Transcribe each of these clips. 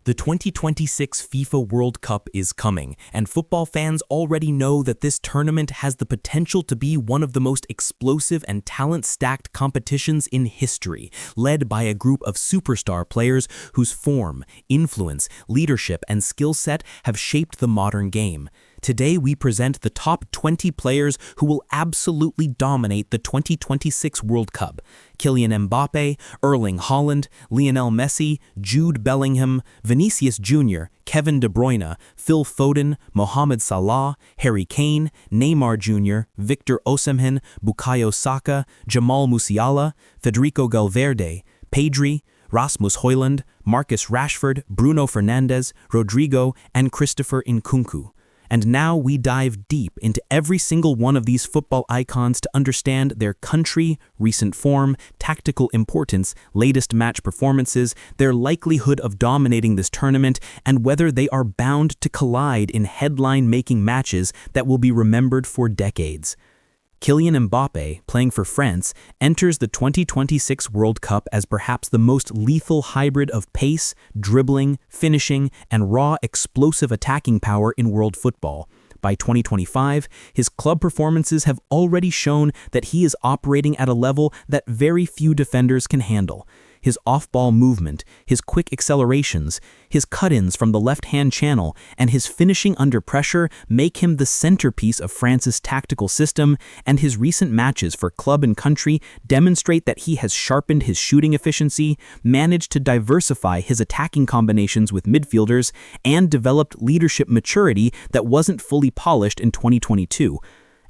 The 2026 FIFA World Cup is coming, and football fans already know that this tournament has the potential to be one of the most explosive and talent-stacked competitions in history, led by a group of superstar players whose form, influence, leadership, and skill set have shaped the modern game. Today, we present the top 20 players who will absolutely dominate the 2026 World Cup. Kylian Mbappe, Erling Haaland, Lionel Messi, Jude Bellingham, Vinicius Jr., Kevin De Bruyne, Phil Foden, Mohamed Salah, Harry Kane, Neymar Jr., Victor Osimhen, Bukayo Saka, Jamal Musiala, Federico Valverde, Pedri, Rasmus Haaland, Marcus Rashford, Bruno Fernandes, Rodrigo, and Christopher Nkunku. And now we dive deep into every single one of these football icons to understand their country, recent form, tactical importance, latest match performances, their likelihood of dominating this tournament, and whether they are bound to collide in headline-making matches that will be remembered for decades. Kylian Mbappe, playing for France, enters the 2026 World Cup as perhaps the most lethal hybrid of pace, dribbling, finishing, and raw explosive attacking power in world football. By 2025, his club performances have already shown that he is operating at a level that very few defenders can handle. His off-ball movement, his quick accelerations, his cut-ins from the left-hand channel, and his finishing under pressure make him the centerpiece of France's tactical system, and his recent matches for club and country demonstrate that he has sharpened his shooting efficiency, managed to diversify his attacking combinations with midfielders, and developed leadership maturity that wasn't fully polished in 2022.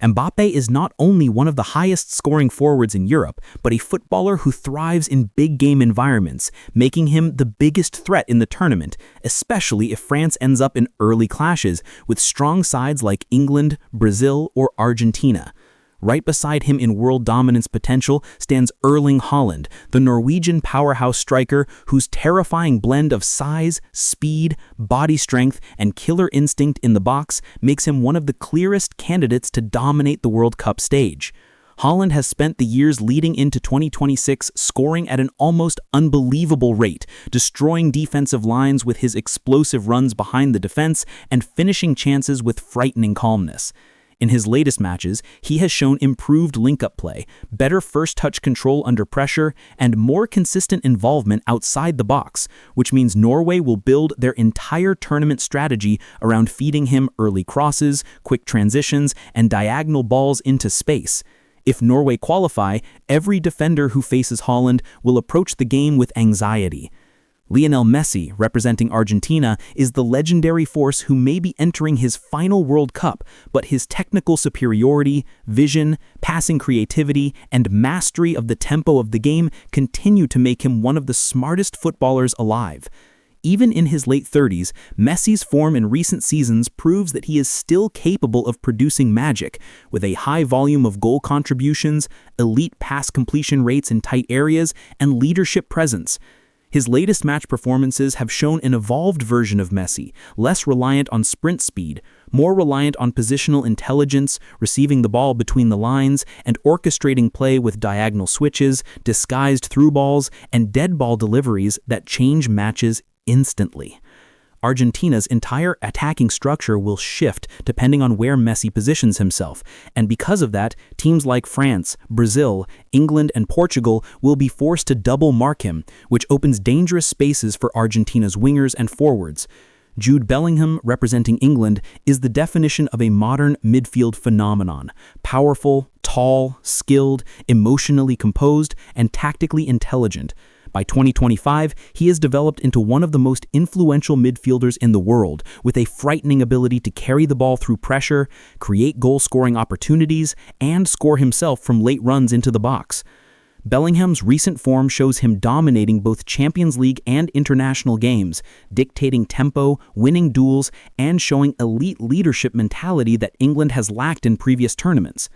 Mbappe is not only one of the highest scoring forwards in Europe, but a footballer who thrives in big game environments, making him the biggest threat in the tournament, especially if France ends up in early clashes with strong sides like England, Brazil, or Argentina. Right beside him in world dominance potential stands Erling Haaland, the Norwegian powerhouse striker whose terrifying blend of size, speed, body strength, and killer instinct in the box makes him one of the clearest candidates to dominate the World Cup stage. Haaland has spent the years leading into 2026 scoring at an almost unbelievable rate, destroying defensive lines with his explosive runs behind the defense and finishing chances with frightening calmness. In his latest matches, he has shown improved link-up play, better first-touch control under pressure, and more consistent involvement outside the box, which means Norway will build their entire tournament strategy around feeding him early crosses, quick transitions, and diagonal balls into space. If Norway qualify, every defender who faces Haaland will approach the game with anxiety. Lionel Messi, representing Argentina, is the legendary force who may be entering his final World Cup, but his technical superiority, vision, passing creativity, and mastery of the tempo of the game continue to make him one of the smartest footballers alive. Even in his late 30s, Messi's form in recent seasons proves that he is still capable of producing magic, with a high volume of goal contributions, elite pass completion rates in tight areas, and leadership presence. His latest match performances have shown an evolved version of Messi, less reliant on sprint speed, more reliant on positional intelligence, receiving the ball between the lines, and orchestrating play with diagonal switches, disguised through balls, and dead ball deliveries that change matches instantly. Argentina's entire attacking structure will shift depending on where Messi positions himself, and because of that, teams like France, Brazil, England, and Portugal will be forced to double mark him, which opens dangerous spaces for Argentina's wingers and forwards. Jude Bellingham, representing England, is the definition of a modern midfield phenomenon: powerful, tall, skilled, emotionally composed, and tactically intelligent. By 2025, he has developed into one of the most influential midfielders in the world, with a frightening ability to carry the ball through pressure, create goal-scoring opportunities, and score himself from late runs into the box. Bellingham's recent form shows him dominating both Champions League and international games, dictating tempo, winning duels, and showing elite leadership mentality that England has lacked in previous tournaments.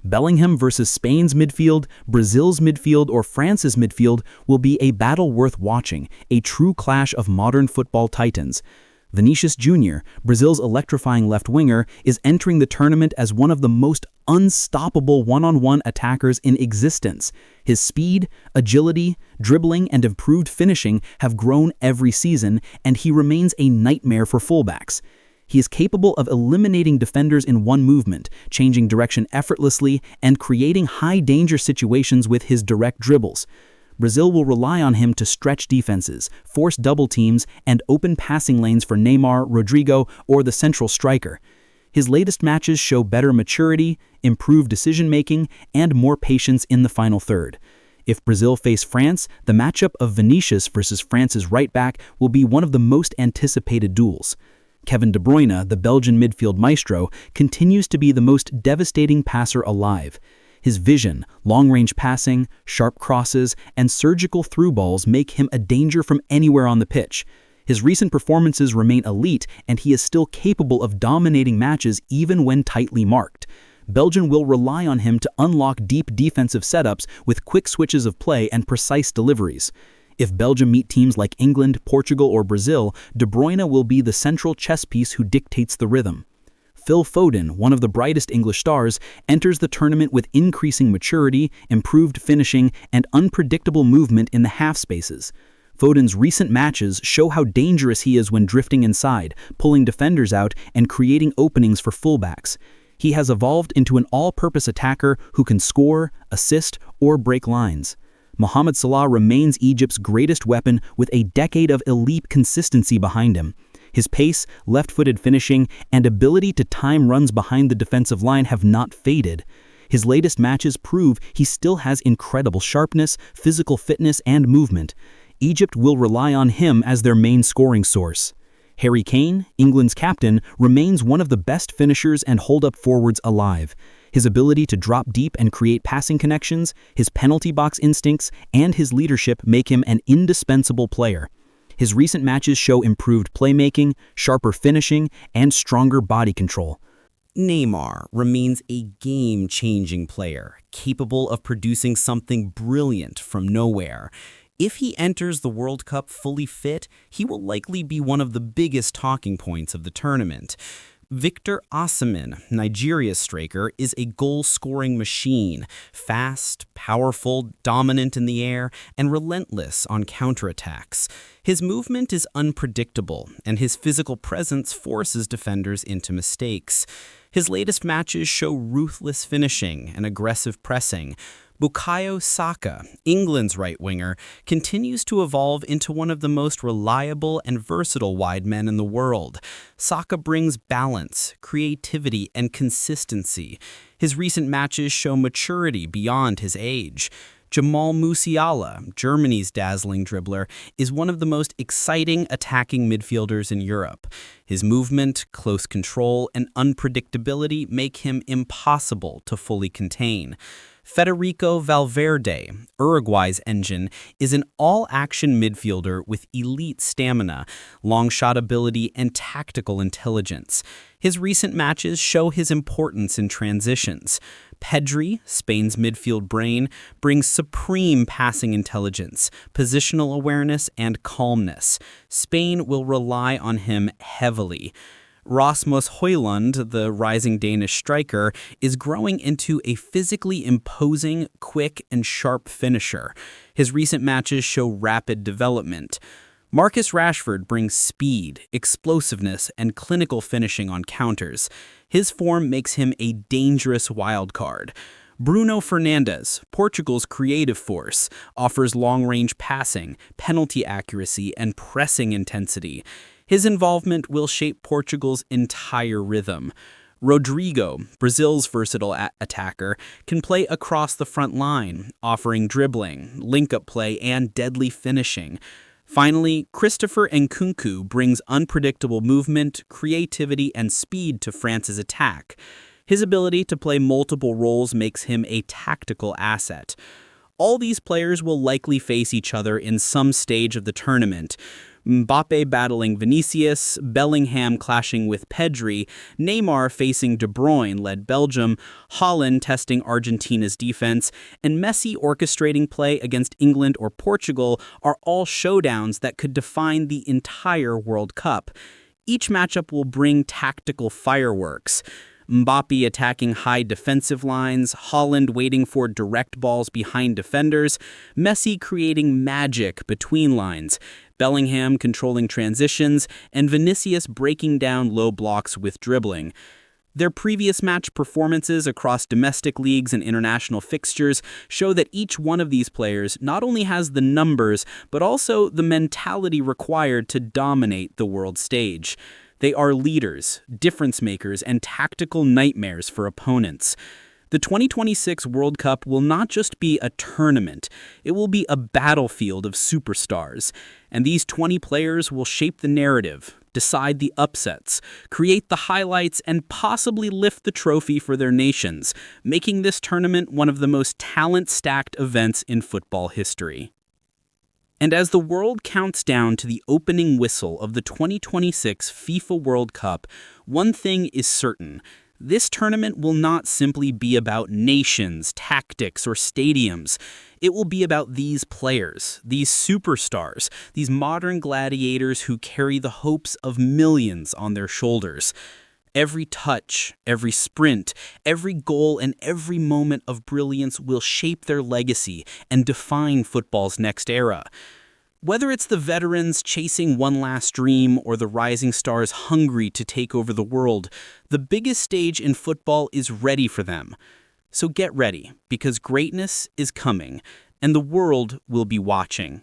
Bellingham versus Spain's midfield, Brazil's midfield, or France's midfield will be a battle worth watching, a true clash of modern football titans. Vinicius Jr., Brazil's electrifying left winger, is entering the tournament as one of the most unstoppable one-on-one attackers in existence. His speed, agility, dribbling, and improved finishing have grown every season, and he remains a nightmare for fullbacks. He is capable of eliminating defenders in one movement, changing direction effortlessly, and creating high-danger situations with his direct dribbles. Brazil will rely on him to stretch defenses, force double teams, and open passing lanes for Neymar, Rodrigo, or the central striker. His latest matches show better maturity, improved decision-making, and more patience in the final third. If Brazil face France, the matchup of Vinicius versus France's right-back will be one of the most anticipated duels. Kevin De Bruyne, the Belgian midfield maestro, continues to be the most devastating passer alive. His vision, long-range passing, sharp crosses, and surgical through balls make him a danger from anywhere on the pitch. His recent performances remain elite, and he is still capable of dominating matches even when tightly marked. Belgium will rely on him to unlock deep defensive setups with quick switches of play and precise deliveries. If Belgium meet teams like England, Portugal, or Brazil, De Bruyne will be the central chess piece who dictates the rhythm. Phil Foden, one of the brightest English stars, enters the tournament with increasing maturity, improved finishing, and unpredictable movement in the half spaces. Foden's recent matches show how dangerous he is when drifting inside, pulling defenders out, and creating openings for fullbacks. He has evolved into an all-purpose attacker who can score, assist, or break lines. Mohamed Salah remains Egypt's greatest weapon with a decade of elite consistency behind him. His pace, left-footed finishing, and ability to time runs behind the defensive line have not faded. His latest matches prove he still has incredible sharpness, physical fitness, and movement. Egypt will rely on him as their main scoring source. Harry Kane, England's captain, remains one of the best finishers and hold-up forwards alive. His ability to drop deep and create passing connections, his penalty box instincts, and his leadership make him an indispensable player. His recent matches show improved playmaking, sharper finishing, and stronger body control. Neymar remains a game-changing player, capable of producing something brilliant from nowhere. If he enters the World Cup fully fit, he will likely be one of the biggest talking points of the tournament. Victor Osimhen, Nigeria's striker, is a goal-scoring machine, fast, powerful, dominant in the air, and relentless on counterattacks. His movement is unpredictable, and his physical presence forces defenders into mistakes. His latest matches show ruthless finishing and aggressive pressing. Bukayo Saka, England's right winger, continues to evolve into one of the most reliable and versatile wide men in the world. Saka brings balance, creativity, and consistency. His recent matches show maturity beyond his age. Jamal Musiala, Germany's dazzling dribbler, is one of the most exciting attacking midfielders in Europe. His movement, close control, and unpredictability make him impossible to fully contain. Federico Valverde, Uruguay's engine, is an all-action midfielder with elite stamina, long-shot ability, and tactical intelligence. His recent matches show his importance in transitions. Pedri, Spain's midfield brain, brings supreme passing intelligence, positional awareness, and calmness. Spain will rely on him heavily. Rasmus Haaland, the rising Danish striker, is growing into a physically imposing, quick, and sharp finisher. His recent matches show rapid development. Marcus Rashford brings speed, explosiveness, and clinical finishing on counters. His form makes him a dangerous wild card. Bruno Fernandes, Portugal's creative force, offers long-range passing, penalty accuracy, and pressing intensity. His involvement will shape Portugal's entire rhythm. Rodrigo, Brazil's versatile attacker, can play across the front line, offering dribbling, link-up play, and deadly finishing. Finally, Christopher Nkunku brings unpredictable movement, creativity, and speed to France's attack. His ability to play multiple roles makes him a tactical asset. All these players will likely face each other in some stage of the tournament. Mbappe battling Vinicius, Bellingham clashing with Pedri, Neymar facing De Bruyne-led Belgium, Haaland testing Argentina's defense, and Messi orchestrating play against England or Portugal are all showdowns that could define the entire World Cup. Each matchup will bring tactical fireworks. Mbappe attacking high defensive lines, Haaland waiting for direct balls behind defenders, Messi creating magic between lines, Bellingham controlling transitions, and Vinicius breaking down low blocks with dribbling. Their previous match performances across domestic leagues and international fixtures show that each one of these players not only has the numbers, but also the mentality required to dominate the world stage. They are leaders, difference makers, and tactical nightmares for opponents. The 2026 World Cup will not just be a tournament, it will be a battlefield of superstars. And these 20 players will shape the narrative, decide the upsets, create the highlights, and possibly lift the trophy for their nations, making this tournament one of the most talent-stacked events in football history. And as the world counts down to the opening whistle of the 2026 FIFA World Cup, one thing is certain. This tournament will not simply be about nations, tactics, or stadiums. It will be about these players, these superstars, these modern gladiators who carry the hopes of millions on their shoulders. Every touch, every sprint, every goal, and every moment of brilliance will shape their legacy and define football's next era. Whether it's the veterans chasing one last dream or the rising stars hungry to take over the world, the biggest stage in football is ready for them. So get ready, because greatness is coming, and the world will be watching.